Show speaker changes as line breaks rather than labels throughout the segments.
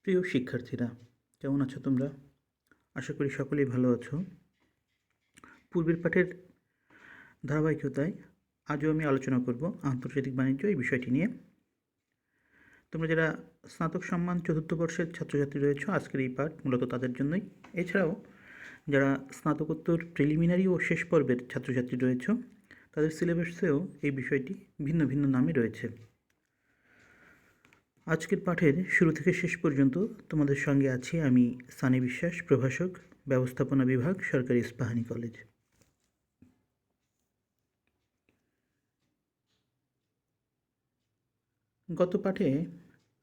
প্রিয় শিক্ষার্থীরা, কেমন আছো তোমরা? আশা করি সকলেই ভালো আছো। পূর্বের পাঠের ধারাবাহিকতায় আজও আমি আলোচনা করব আন্তর্জাতিক বাণিজ্য এই বিষয়টি নিয়ে। তোমরা যারা স্নাতক সম্মান চতুর্থ বর্ষের ছাত্রছাত্রী রয়েছো, আজকের এই পাঠ মূলত তাদের জন্যই। এছাড়াও যারা স্নাতকোত্তর প্রিলিমিনারি ও শেষ পর্বের ছাত্রছাত্রী রয়েছো, তাদের সিলেবাসেও এই বিষয়টি ভিন্ন ভিন্ন নামে রয়েছে। আজকের পাঠের শুরু থেকে শেষ পর্যন্ত তোমাদের সঙ্গে আছি আমি, সানি বিশ্বাস, প্রভাষক, ব্যবস্থাপনা বিভাগ, সরকারি ইস্পাহানি কলেজ। গত পাঠে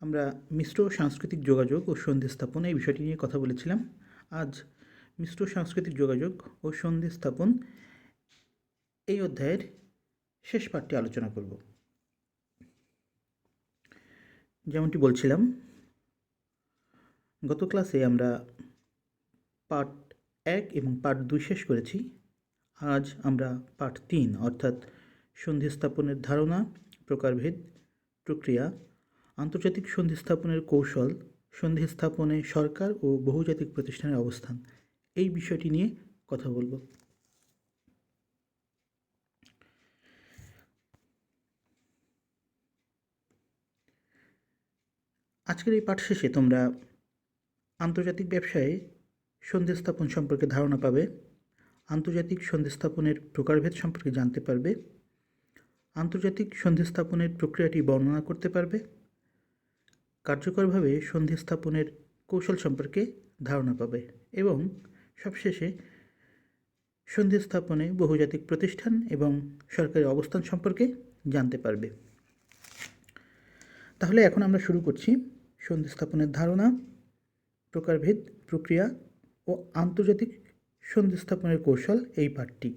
আমরা মিশ্র সাংস্কৃতিক যোগাযোগ ও সন্ধি স্থাপন এই বিষয়টি নিয়ে কথা বলেছিলাম। আজ মিশ্র সাংস্কৃতিক যোগাযোগ ও সন্ধি স্থাপন এই অধ্যায়ের শেষ পাঠটি আলোচনা করব। যেমনটি বলছিলাম, গত ক্লাসে আমরা পার্ট 1 এবং পার্ট 2 শেষ করেছি। আজ আমরা পার্ট 3 অর্থাৎ সন্ধি স্থাপনের ধারণা, প্রকারভেদ, প্রক্রিয়া, আন্তর্জাতিক সন্ধি স্থাপনের কৌশল, সন্ধি স্থাপনে সরকার ও বহুজাতিক প্রতিষ্ঠানের অবস্থান এই বিষয়টি নিয়ে কথা বলবো। আজকের এই পাঠ শেষে তোমরা আন্তর্জাতিক ব্যবসায়ে সন্ধি স্থাপন সম্পর্কে ধারণা পাবে, আন্তর্জাতিক সন্ধি স্থাপনের প্রকারভেদ সম্পর্কে জানতে পারবে, আন্তর্জাতিক সন্ধি স্থাপনের প্রক্রিয়াটি বর্ণনা করতে পারবে, কার্যকরভাবে সন্ধি স্থাপনের কৌশল সম্পর্কে ধারণা পাবে এবং সবশেষে সন্ধি স্থাপনে বহুজাতিক প্রতিষ্ঠান এবং সরকারি অবস্থান সম্পর্কে জানতে পারবে। তাহলে এখন আমরা শুরু করছি সন্ধি স্থাপনের ধারণা, প্রকারভেদ, প্রক্রিয়া ও আন্তর্জাতিক সন্ধি স্থাপনের কৌশল এই পাঠটি।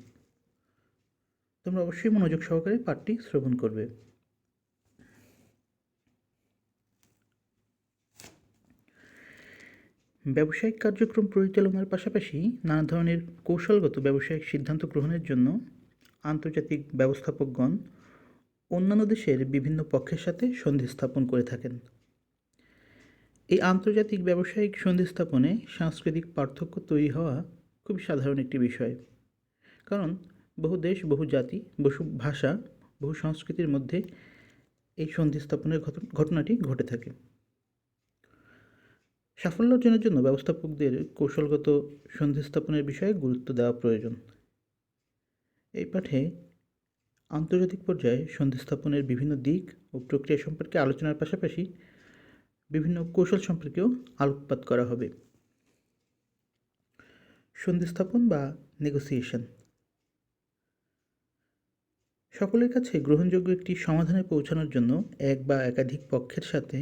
তোমরা অবশ্যই মনোযোগ সহকারে পাঠটি শ্রবণ করবে। ব্যবসায়িক কার্যক্রম পরিচালনার পাশাপাশি নানা ধরনের কৌশলগত ব্যবসায়িক সিদ্ধান্ত গ্রহণের জন্য আন্তর্জাতিক ব্যবস্থাপকগণ অন্যান্য দেশের বিভিন্ন পক্ষের সাথে সন্ধি স্থাপন করে থাকেন। এই আন্তর্জাতিক ব্যবসায়িক সন্ধি স্থাপনে সাংস্কৃতিক পার্থক্য তৈরি হওয়া খুবই সাধারণ একটি বিষয়, কারণ বহু দেশ, বহু জাতি, বহু ভাষা, বহু সংস্কৃতির মধ্যে এই সন্ধি স্থাপনের ঘটনাটি ঘটে থাকে। সাফল্য অর্জনের জন্য ব্যবস্থাপকদের কৌশলগত সন্ধি স্থাপনের বিষয়ে গুরুত্ব দেওয়া প্রয়োজন। এই পাঠে আন্তর্জাতিক পর্যায়ে সন্ধি স্থাপনের বিভিন্ন দিক ও প্রক্রিয়া সম্পর্কে আলোচনার পাশাপাশি বিভিন্ন কৌশল সম্পর্কেও আলোকপাত করা হবে। সন্ধি স্থাপন বা নেগোসিয়েশন সকলের কাছে গ্রহণযোগ্য একটি সমাধানে পৌঁছানোর জন্য এক বা একাধিক পক্ষের সাথে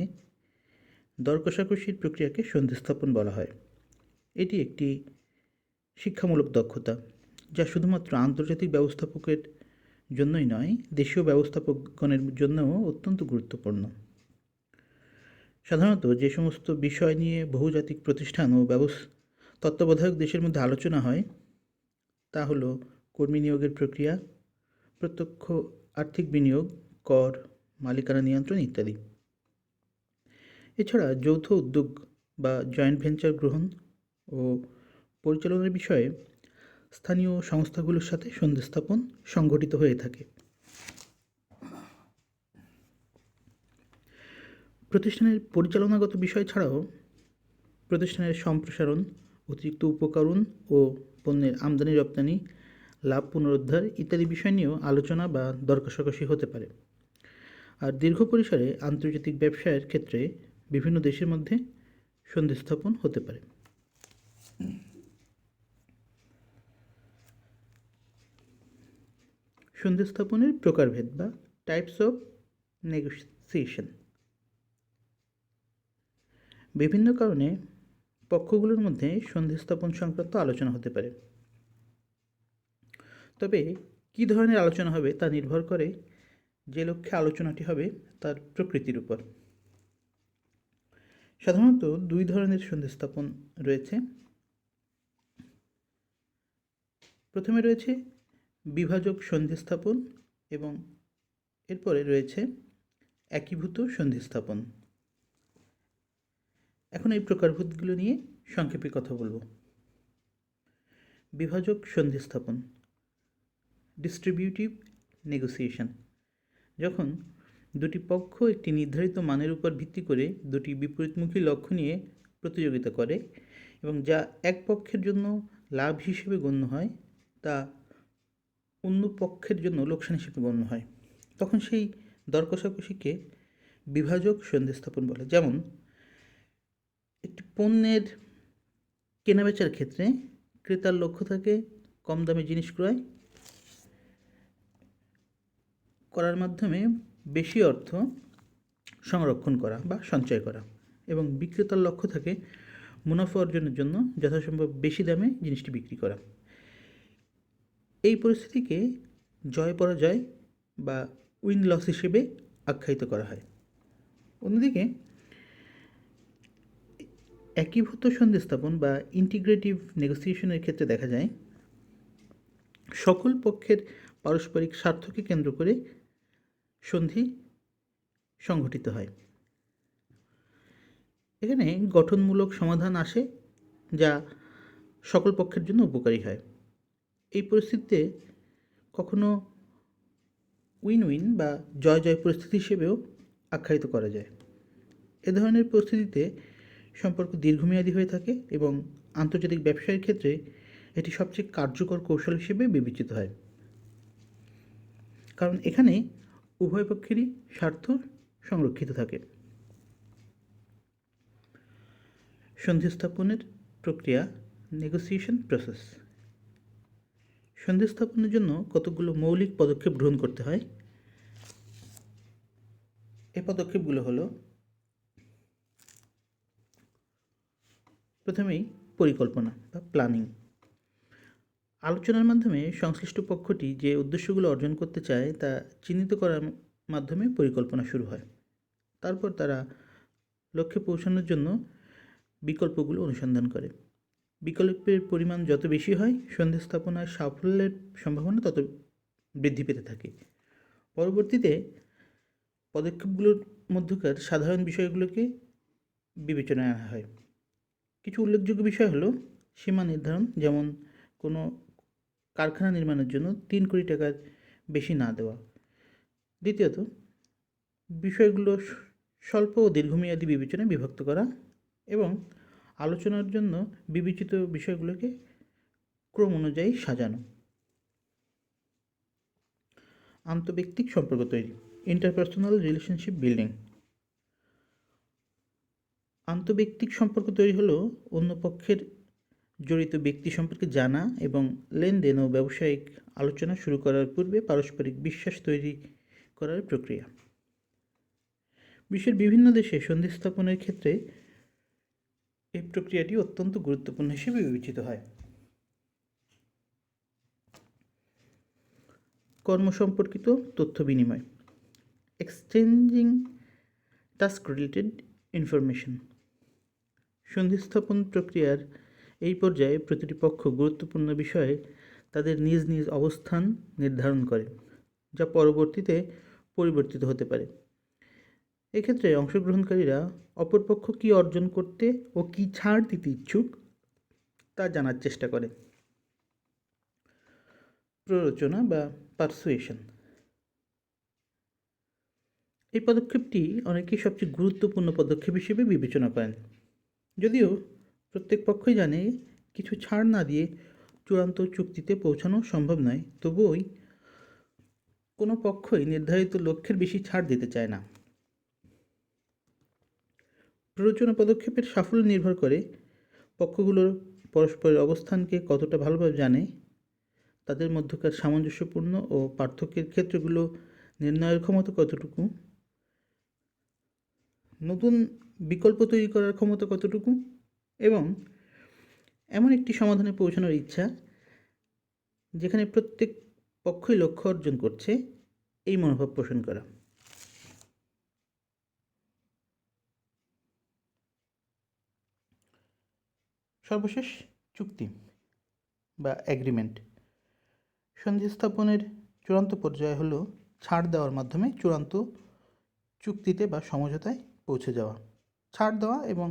দর কষাকষির প্রক্রিয়াকে সন্ধি স্থাপন বলা হয়। এটি একটি শিক্ষামূলক দক্ষতা যা শুধুমাত্র আন্তর্জাতিক ব্যবস্থাপকের জন্যই নয়, দেশীয় ব্যবস্থাপকগণের জন্যও অত্যন্ত গুরুত্বপূর্ণ। সাধারণত যে সমস্ত বিষয় নিয়ে বহুজাতিক প্রতিষ্ঠান ও তত্ত্বাবধায়ক দেশের মধ্যে আলোচনা হয় তা হল কর্মী নিয়োগের প্রক্রিয়া, প্রত্যক্ষ আর্থিক বিনিয়োগ, কর, মালিকানা নিয়ন্ত্রণ ইত্যাদি। এছাড়া যৌথ উদ্যোগ বা জয়েন্ট ভেঞ্চার গ্রহণ ও পরিচালনার বিষয়ে স্থানীয় সংস্থাগুলোর সাথে সন্ধি স্থাপন সংঘটিত হয়ে থাকে। প্রতিষ্ঠানের পরিচালনাগত বিষয় ছাড়াও প্রতিষ্ঠানের সম্প্রসারণ, অতিরিক্ত উপকরণ ও পণ্যের আমদানি রপ্তানি, লাভ পুনরুদ্ধার ইত্যাদি বিষয় নিয়েও আলোচনা বা দর কষাকষি হতে পারে। আর দীর্ঘ পরিসরে আন্তর্জাতিক ব্যবসায়ের ক্ষেত্রে বিভিন্ন দেশের মধ্যে সন্ধি স্থাপন হতে পারে। সন্ধি স্থাপনের প্রকারভেদ বা টাইপস অফ নেগোসিয়েশন। বিভিন্ন কারণে পক্ষগুলোর মধ্যে সন্ধি স্থাপন সংক্রান্ত আলোচনা হতে পারে। তবে কী ধরনের আলোচনা হবে তা নির্ভর করে যে লক্ষ্যে আলোচনাটি হবে তার প্রকৃতির উপর। সাধারণত দুই ধরনের সন্ধি স্থাপন রয়েছে। প্রথমে রয়েছে বিভাজক সন্ধি স্থাপন এবং এরপরে রয়েছে একীভূত সন্ধি স্থাপন। এখন এই প্রকারভেদগুলো নিয়ে সংক্ষেপে কথা বলবো। বিভাজক সন্ধি স্থাপন, ডিস্ট্রিবিউটিভ নেগোসিয়েশন। যখন দুটি পক্ষ একটি নির্ধারিত মানের উপর ভিত্তি করে দুটি বিপরীতমুখী লক্ষ্য নিয়ে প্রতিযোগিতা করে এবং যা এক পক্ষের জন্য লাভ হিসেবে গণ্য হয় তা অন্য পক্ষের জন্য লোকসান হিসেবে গণ্য হয়, তখন সেই দর কষাকষিকে বিভাজক সন্ধি স্থাপন বলে। যেমন একটি পণ্যের কেনাবেচার ক্ষেত্রে ক্রেতার লক্ষ্য থাকে কম দামে জিনিস ক্রয় করার মাধ্যমে বেশি অর্থ সংরক্ষণ করা বা সঞ্চয় করা, এবং বিক্রেতার লক্ষ্য থাকে মুনাফা অর্জনের জন্য যথাসম্ভব বেশি দামে জিনিসটি বিক্রি করা। এই পরিস্থিতিকে জয় পরাজয় বা উইন লস হিসেবে আখ্যায়িত করা হয়। অন্যদিকে একীভূত সন্ধি স্থাপন বা ইন্টিগ্রেটিভ নেগোসিয়েশনের ক্ষেত্রে দেখা যায় সকল পক্ষের পারস্পরিক স্বার্থকে কেন্দ্র করে সন্ধি সংঘটিত হয়। এখানে গঠনমূলক সমাধান আসে যা সকল পক্ষের জন্য উপকারী হয়। এই পরিস্থিতিতে কখনো উইন উইন বা জয় জয় পরিস্থিতি হিসেবেও আখ্যায়িত করা যায়। এ ধরনের পরিস্থিতিতে সম্পর্ক দীর্ঘমেয়াদী হয়ে থাকে এবং আন্তর্জাতিক ব্যবসায়ের ক্ষেত্রে এটি সবচেয়ে কার্যকর কৌশল হিসেবে বিবেচিত হয়, কারণ এখানে উভয় পক্ষেরই স্বার্থ সংরক্ষিত থাকে। সন্ধি স্থাপনের প্রক্রিয়া, নেগোসিয়েশন প্রসেস। সন্ধি স্থাপনের জন্য কতগুলো মৌলিক পদক্ষেপ গ্রহণ করতে হয়। এই পদক্ষেপগুলো হলো, প্রথমেই পরিকল্পনা বা প্ল্যানিং। আলোচনার মাধ্যমে সংশ্লিষ্ট পক্ষটি যে উদ্দেশ্যগুলো অর্জন করতে চায় তা চিহ্নিত করার মাধ্যমে পরিকল্পনা শুরু হয়। তারপর তারা লক্ষ্যে পৌঁছানোর জন্য বিকল্পগুলো অনুসন্ধান করে। বিকল্পের পরিমাণ যত বেশি হয় সন্ধি স্থাপনার সাফল্যের সম্ভাবনা তত বৃদ্ধি পেতে থাকে। পরবর্তীতে পদক্ষেপগুলোর মধ্যকার সাধারণ বিষয়গুলোকে বিবেচনায় আনা হয়। কিছু উল্লেখযোগ্য বিষয় হলো সীমা নির্ধারণ, যেমন কোনো কারখানা নির্মাণের জন্য 3 কোটি টাকার বেশি না দেওয়া। দ্বিতীয়ত, বিষয়গুলো স্বল্প ও দীর্ঘমেয়াদী বিবেচনায় বিভক্ত করা এবং আলোচনার জন্য বিবেচিত বিষয়গুলোকে ক্রম অনুযায়ী সাজানো। আন্তঃব্যক্তিক সম্পর্ক তৈরি, ইন্টারপার্সোনাল রিলেশনশিপ বিল্ডিং। আন্তঃব্যক্তিক সম্পর্ক তৈরি হলো অন্য পক্ষের জড়িত ব্যক্তি সম্পর্কে জানা এবং লেনদেন ও ব্যবসায়িক আলোচনা শুরু করার পূর্বে পারস্পরিক বিশ্বাস তৈরি করার প্রক্রিয়া। বিশ্বের বিভিন্ন দেশে সন্ধি স্থাপনের ক্ষেত্রে এই প্রক্রিয়াটি অত্যন্ত গুরুত্বপূর্ণ হিসেবে বিবেচিত হয়। কর্ম সম্পর্কিত তথ্য বিনিময়, এক্সচেঞ্জিং টাস্ক রিলেটেড ইনফরমেশন। সন্ধি স্থাপন প্রক্রিয়ার এই পর্যায়ে প্রতিটি পক্ষ গুরুত্বপূর্ণ বিষয়ে তাদের নিজ নিজ অবস্থান নির্ধারণ করে, যা পরবর্তীতে পরিবর্তিত হতে পারে। এক্ষেত্রে অংশগ্রহণকারীরা অপরপক্ষ কী অর্জন করতে ও কী ছাড় দিতে ইচ্ছুক তা জানার চেষ্টা করে। প্ররোচনা বা পারসুয়েশন। এই পদক্ষেপটি অনেকেই সবচেয়ে গুরুত্বপূর্ণ পদক্ষেপ হিসেবে বিবেচনা করেন। যদিও প্রত্যেক পক্ষই জানে কিছু ছাড় না দিয়ে চূড়ান্ত চুক্তিতে পৌঁছানো সম্ভব নয়, তবুই কোনো পক্ষই নির্ধারিত লক্ষ্যের বেশি ছাড় দিতে চায় না। প্ররোচনা পদক্ষেপের সাফল্য নির্ভর করে পক্ষগুলোর পরস্পরের অবস্থানকে কতটা ভালোভাবে জানে, তাদের মধ্যকার সামঞ্জস্যপূর্ণ ও পার্থক্যের ক্ষেত্রগুলো নির্ণয়ের ক্ষমতা কতটুকু, নতুন বিকল্প তৈরি করার ক্ষমতা কতটুকু, এবং এমন একটি সমাধানে পৌঁছানোর ইচ্ছা যেখানে প্রত্যেক পক্ষই লক্ষ্য অর্জন করছে, এই মনোভাব পোষণ করা। সর্বশেষ চুক্তি বা এগ্রিমেন্ট। সন্ধি স্থাপনের চূড়ান্ত পর্যায় হলো ছাড় দেওয়ার মাধ্যমে চূড়ান্ত চুক্তিতে বা সমঝোতায় পৌঁছে যাওয়া। ছাড় দেওয়া এবং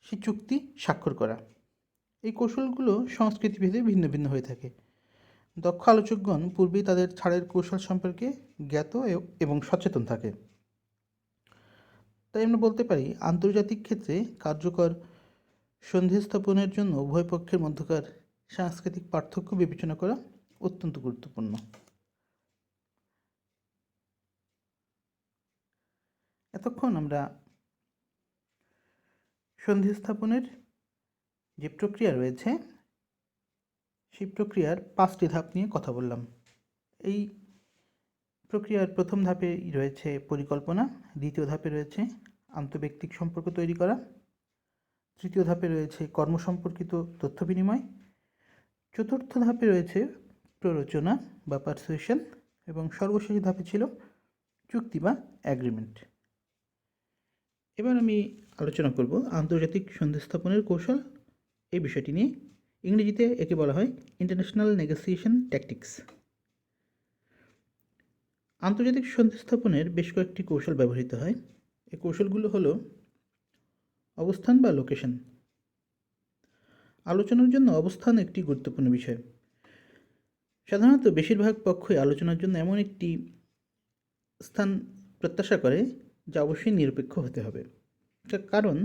সেই চুক্তি স্বাক্ষর করা। এই কৌশলগুলো সংস্কৃতিভেদে ভিন্ন ভিন্ন হয়ে থাকে। দক্ষ আলোচকগণ পূর্বেই তাদের ছাড়ের কৌশল সম্পর্কে জ্ঞাত এবং সচেতন থাকে। তাই আমরা বলতে পারি আন্তর্জাতিক ক্ষেত্রে কার্যকর সন্ধি স্থাপনের জন্য উভয় পক্ষের মধ্যকার সাংস্কৃতিক পার্থক্য বিবেচনা করা অত্যন্ত গুরুত্বপূর্ণ। এতক্ষণ আমরা সন্ধি স্থাপনের যে প্রক্রিয়া রয়েছে সেই প্রক্রিয়ার 5টি ধাপ নিয়ে কথা বললাম। এই প্রক্রিয়ার প্রথম ধাপে রয়েছে পরিকল্পনা, দ্বিতীয় ধাপে রয়েছে আন্তঃব্যক্তিক সম্পর্ক তৈরি করা, তৃতীয় ধাপে রয়েছে কর্মসম্পর্কিত তথ্য বিনিময়, চতুর্থ ধাপে রয়েছে প্ররোচনা বা পারসুয়েশন এবং সর্বশেষ ধাপে ছিল চুক্তি বা অ্যাগ্রিমেন্ট। এবার আমি আলোচনা করব আন্তর্জাতিক সন্ধি স্থাপনের কৌশল এই বিষয়টি নিয়ে। ইংরেজিতে একে বলা হয় ইন্টারন্যাশনাল নেগোসিয়েশন ট্যাকটিক্স। আন্তর্জাতিক সন্ধি স্থাপনের বেশ কয়েকটি কৌশল ব্যবহৃত হয়। এই কৌশলগুলো হলো অবস্থান বা লোকেশন। আলোচনার জন্য অবস্থান একটি গুরুত্বপূর্ণ বিষয়। সাধারণত বেশিরভাগ পক্ষই আলোচনার জন্য এমন একটি স্থান প্রত্যাশা করে যা অবশ্যই নিরপেক্ষ হতে হবে। কারণ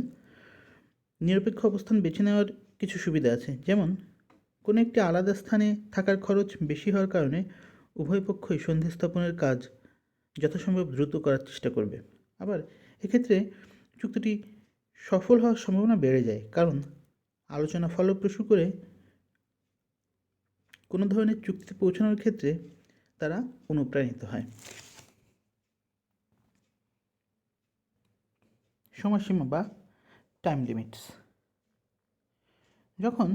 নিরপেক্ষ অবস্থান বেছে নেওয়ার কিছু সুবিধা আছে, যেমন কোনো একটি আলাদা স্থানে থাকার খরচ বেশি হওয়ার কারণে উভয় পক্ষই সন্ধি স্থাপনের কাজ যথাসম্ভব দ্রুত করার চেষ্টা করবে। আবার এক্ষেত্রে চুক্তিটি সফল হওয়ার সম্ভাবনা বেড়ে যায়, কারণ আলোচনা ফলপ্রসূ করে কোনো ধরনের চুক্তিতে পৌঁছানোর ক্ষেত্রে তারা অনুপ্রাণিত হয়। সময়সীমা বা টাইম লিমিটস। যখন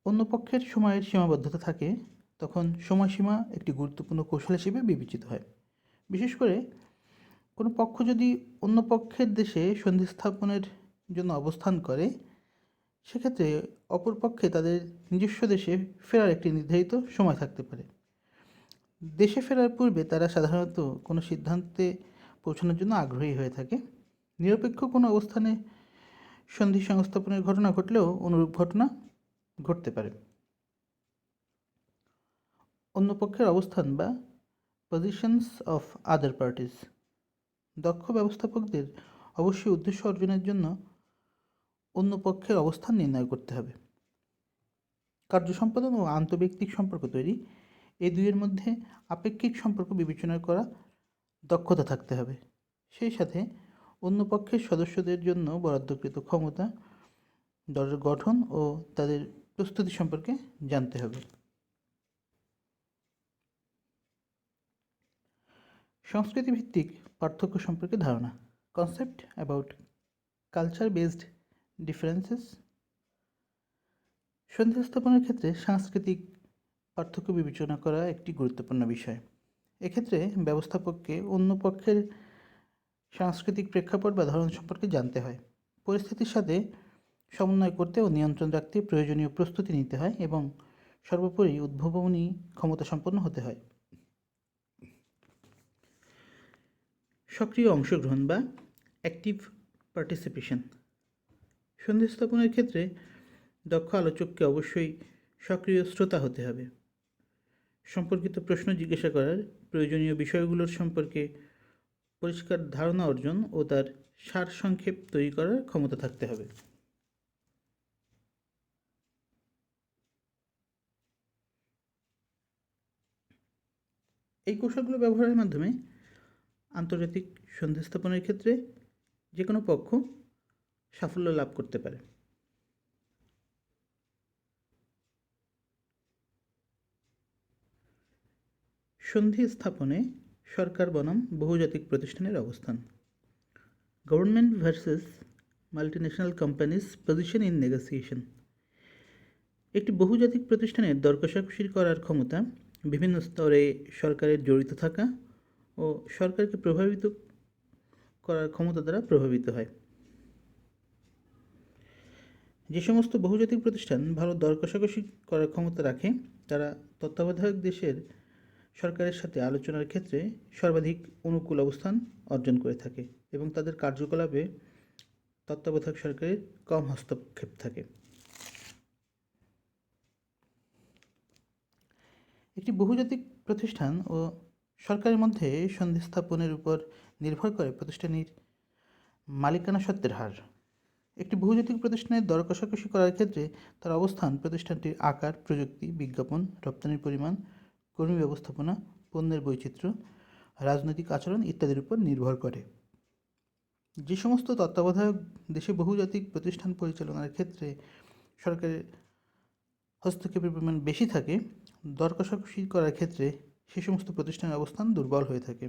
অন্য পক্ষের সময়ের সীমাবদ্ধতা থাকে তখন সময়সীমা একটি গুরুত্বপূর্ণ কৌশল হিসেবে বিবেচিত হয়। বিশেষ করে কোনো পক্ষ যদি অন্য পক্ষের দেশে সন্ধি স্থাপনের জন্য অবস্থান করে, সেক্ষেত্রে অপর পক্ষে তাদের নিজস্ব দেশে ফেরার একটি নির্ধারিত সময় থাকতে পারে। দেশে ফেরার পূর্বে তারা সাধারণত কোনো সিদ্ধান্তে পৌঁছানোর জন্য আগ্রহী হয়ে থাকে। নিরপেক্ষ কোনো অবস্থানে সন্ধি সংস্থাপনের ঘটনা ঘটলেও অনুরূপ ঘটনা ঘটতে পারে। অন্য পক্ষের অবস্থান বা পজিশনস অফ আদার পার্টিস। দক্ষ ব্যবস্থাপকদের অবশ্যই উদ্দেশ্য অর্জনের জন্য অন্য পক্ষের অবস্থান নির্ণয় করতে হবে। কার্য সম্পাদন ও আন্তঃব্যক্তিক সম্পর্ক তৈরি, এই দুইয়ের মধ্যে আপেক্ষিক সম্পর্ক বিবেচনা করা দক্ষতা থাকতে হবে। সেই সাথে অন্য পক্ষের সদস্যদের জন্য বরাদ্দকৃত ক্ষমতা, দলের গঠন ও তাদের প্রস্তুতি সম্পর্কে জানতে হবে। সংস্কৃতিভিত্তিক পার্থক্য সম্পর্কে ধারণা, concept about culture based differences. সন্ধি স্থাপনের ক্ষেত্রে সাংস্কৃতিক পার্থক্য বিবেচনা করা একটি গুরুত্বপূর্ণ বিষয়। এক্ষেত্রে ব্যবস্থাপককে অন্য পক্ষের সাংস্কৃতিক প্রেক্ষাপট বা ধরন সম্পর্কে জানতে হয়, পরিস্থিতির সাথে সমন্বয় করতে ও নিয়ন্ত্রণ রাখতে প্রয়োজনীয় প্রস্তুতি নিতে হয় এবং সর্বোপরি উদ্ভাবনী ক্ষমতা সম্পন্ন হতে হয়। সক্রিয় অংশগ্রহণ বা অ্যাক্টিভ পার্টিসিপেশন। সন্ধি স্থাপনের ক্ষেত্রে দক্ষ আলোচককে অবশ্যই সক্রিয় শ্রোতা হতে হবে। সম্পর্কিত প্রশ্ন জিজ্ঞাসা করার, প্রয়োজনীয় বিষয়গুলোর সম্পর্কে পরিষ্কার ধারণা অর্জন ও তার সারসংক্ষেপ তৈরি করার ক্ষমতা থাকতে হবে। এই কৌশলগুলো ব্যবহারের মাধ্যমে আন্তর্জাতিক সন্ধি স্থাপনের ক্ষেত্রে যে কোনো পক্ষ সাফল্য লাভ করতে পারে। সন্ধি স্থাপনে সরকার বনাম বহুজাতিক প্রতিষ্ঠানের অবস্থান। Government versus multinational companies position in negotiation. একটি বহুজাতিক প্রতিষ্ঠানের দর কষাকষি করার ক্ষমতা বিভিন্ন স্তরে সরকারের জড়িত থাকা ও সরকারকে প্রভাবিত করার ক্ষমতা দ্বারা প্রভাবিত হয়। যে সমস্ত বহুজাতিক প্রতিষ্ঠান ভালো দর কষাকষি করার ক্ষমতা রাখে তারা তত্ত্বাবধায়ক দেশের সরকারের সাথে আলোচনার ক্ষেত্রে সর্বাধিক অনুকূল অবস্থান অর্জন করে থাকে এবং তাদের কার্যকলাপে তত্ত্বাবধায়ক সরকারের কম হস্তক্ষেপ থাকে। একটি বহুজাতিক প্রতিষ্ঠান ও সরকারের মধ্যে সন্ধি স্থাপনের উপর নির্ভর করে প্রতিষ্ঠানের মালিকানা সত্ত্বের হার। একটি বহুজাতিক প্রতিষ্ঠানের দর কষাকষি করার ক্ষেত্রে তার অবস্থান, প্রতিষ্ঠানটির আকার, প্রযুক্তি, বিজ্ঞাপন, রপ্তানির পরিমাণ, কর্মী ব্যবস্থাপনা, পণ্যের বৈচিত্র্য, রাজনৈতিক আচরণ ইত্যাদির উপর নির্ভর করে। যে সমস্ত তত্ত্বাবধায়ক দেশে বহুজাতিক প্রতিষ্ঠান পরিচালনার ক্ষেত্রে সরকারের হস্তক্ষেপের পরিমাণ বেশি থাকে, দর কষাকষি করার ক্ষেত্রে সে সমস্ত প্রতিষ্ঠানের অবস্থান দুর্বল হয়ে থাকে।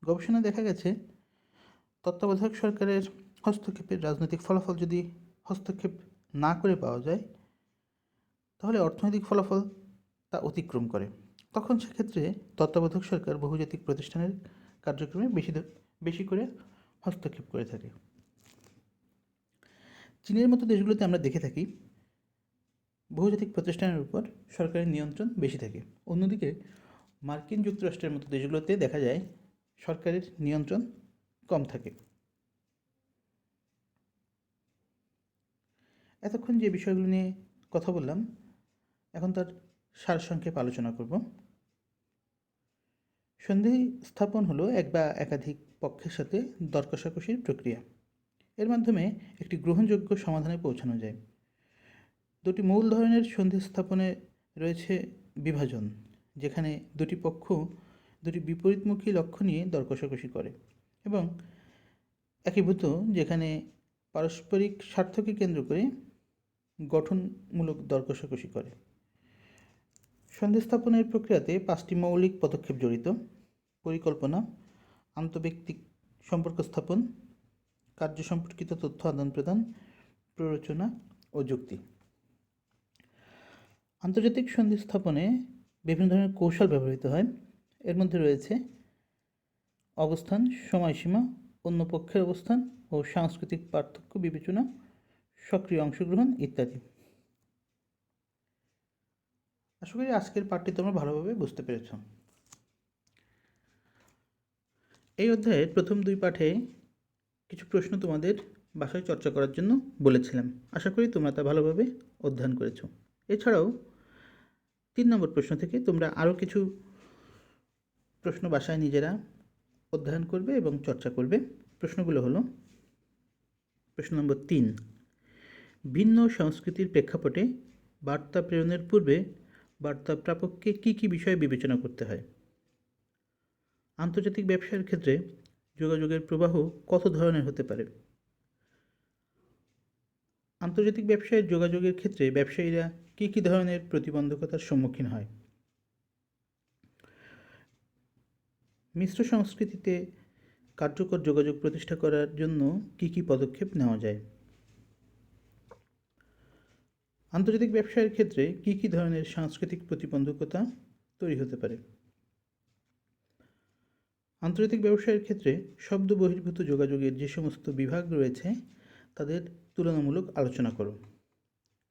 গবেষণায় দেখা গেছে, তত্ত্বাবধায়ক সরকারের হস্তক্ষেপের রাজনৈতিক ফলাফল যদি হস্তক্ষেপ না করে পাওয়া যায়, তাহলে অর্থনৈতিক ফলাফল তা অতিক্রম করে। তখন সেক্ষেত্রে তত্ত্বাবধায়ক সরকার বহুজাতিক প্রতিষ্ঠানের কার্যক্রমে বেশি করে হস্তক্ষেপ করে থাকে। চীনের মতো দেশগুলোতে আমরা দেখে থাকি বহুজাতিক প্রতিষ্ঠানের উপর সরকারের নিয়ন্ত্রণ বেশি থাকে। অন্যদিকে মার্কিন যুক্তরাষ্ট্রের মতো দেশগুলোতে দেখা যায় সরকারের নিয়ন্ত্রণ কম থাকে। এতক্ষণ যে বিষয়গুলো নিয়ে কথা বললাম, এখন তার সারসংক্ষেপ আলোচনা করব। সন্ধি স্থাপন হলো এক বা একাধিক পক্ষের সাথে দর কষাকষির প্রক্রিয়া। এর মাধ্যমে একটি গ্রহণযোগ্য সমাধানে পৌঁছানো যায়। দুটি মূল ধরনের সন্ধি স্থাপনে রয়েছে বিভাজন, যেখানে দুটি পক্ষ দুটি বিপরীতমুখী লক্ষ্য নিয়ে দর কষাকষি করে, এবং একীভূত, যেখানে পারস্পরিক স্বার্থকে কেন্দ্র করে গঠনমূলক দর কষাকষি করে। সন্ধি স্থাপনের প্রক্রিয়াতে 5টি মৌলিক পদক্ষেপ জড়িত: পরিকল্পনা, আন্তঃব্যক্তিক সম্পর্ক স্থাপন, কার্য সম্পর্কিত তথ্য আদান প্রদান, প্ররোচনা ও যুক্তি। আন্তর্জাতিক সন্ধি স্থাপনে বিভিন্ন ধরনের কৌশল ব্যবহৃত হয়। এর মধ্যে রয়েছে অবস্থান, সময়সীমা, অন্য পক্ষের অবস্থান ও সাংস্কৃতিক পার্থক্য বিবেচনা, সক্রিয় অংশগ্রহণ ইত্যাদি। আশা করি আজকের পাঠটি তোমরা ভালোভাবে বুঝতে পেরেছ। এই অধ্যায়ের প্রথম 2 পাঠে কিছু প্রশ্ন তোমাদের বাসায় চর্চা করার জন্য বলেছিলাম। আশা করি তোমরা তা ভালোভাবে অধ্যয়ন করেছ। এছাড়াও 3 নম্বর প্রশ্ন থেকে তোমরা আরও কিছু প্রশ্ন বাসায় নিজেরা অধ্যয়ন করবে এবং চর্চা করবে। প্রশ্নগুলো হলো: প্রশ্ন নম্বর 3, ভিন্ন সংস্কৃতির প্রেক্ষাপটে বার্তা প্রেরণের পূর্বে বার্তা প্রাপককে কী কী বিষয় বিবেচনা করতে হয়? আন্তর্জাতিক ব্যবসার ক্ষেত্রে যোগাযোগের প্রবাহ কত ধরনের হতে পারে? আন্তর্জাতিক ব্যবসায় যোগাযোগের ক্ষেত্রে ব্যবসায়ীরা কী কী ধরনের প্রতিবন্ধকতার সম্মুখীন হয়? মিশ্র সংস্কৃতিতে কার্যকর যোগাযোগ প্রতিষ্ঠা করার জন্য কী কী পদক্ষেপ নেওয়া যায়? আন্তর্জাতিক ব্যবসায়ের ক্ষেত্রে কী কী ধরনের সাংস্কৃতিক প্রতিবন্ধকতা তৈরি হতে পারে? আন্তর্জাতিক ব্যবসায়ের ক্ষেত্রে শব্দ বহির্ভূত যোগাযোগের যে সমস্ত বিভাগ রয়েছে তাদের তুলনামূলক আলোচনা করো।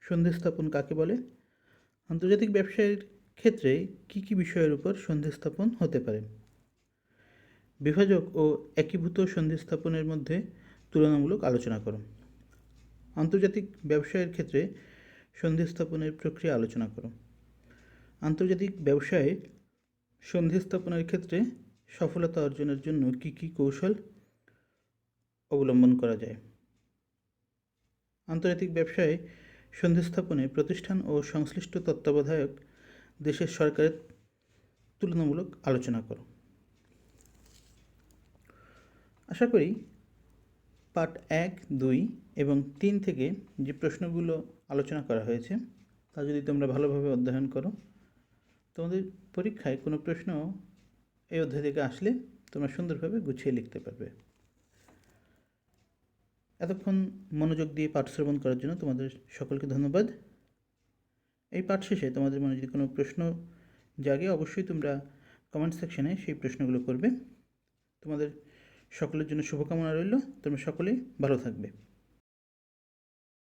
সন্ধি স্থাপন কাকে বলে? আন্তর্জাতিক ব্যবসায়ের ক্ষেত্রে কী কী বিষয়ের উপর সন্ধি স্থাপন হতে পারে? বিভাজক ও একীভূত সন্ধি স্থাপনের মধ্যে তুলনামূলক আলোচনা করো। আন্তর্জাতিক ব্যবসায়ের ক্ষেত্রে সন্ধি স্থাপনের প্রক্রিয়া আলোচনা করো। আন্তর্জাতিক ব্যবসায়ে সন্ধি স্থাপনের ক্ষেত্রে সফলতা অর্জনের জন্য কী কী কৌশল অবলম্বন করা যায়? আন্তর্জাতিক ব্যবসায়ে সন্ধি স্থাপনে প্রতিষ্ঠান ও সংশ্লিষ্ট তত্ত্বাবধায়ক দেশের সরকারের তুলনামূলক আলোচনা করো। আশা করি পার্ট 1, 2 এবং 3 থেকে যে প্রশ্নগুলো আলোচনা করা হয়েছে তা যদি তোমরা ভালোভাবে অধ্যয়ন করো, তোমাদের পরীক্ষায় কোনো প্রশ্ন এই অধ্যায় থেকে আসলে তোমরা সুন্দরভাবে গুছিয়ে লিখতে পারবে। এতক্ষণ মনোযোগ দিয়ে পাঠ শ্রবণ করার জন্য তোমাদের সকলকে ধন্যবাদ। এই পাঠ শেষে তোমাদের মনে যদি কোনো প্রশ্ন জাগে, অবশ্যই তোমরা কমেন্ট সেকশনে সেই প্রশ্নগুলো করবে। তোমাদের সকলের জন্য শুভকামনা রইল। তোমরা সকলেই ভালো থাকবে।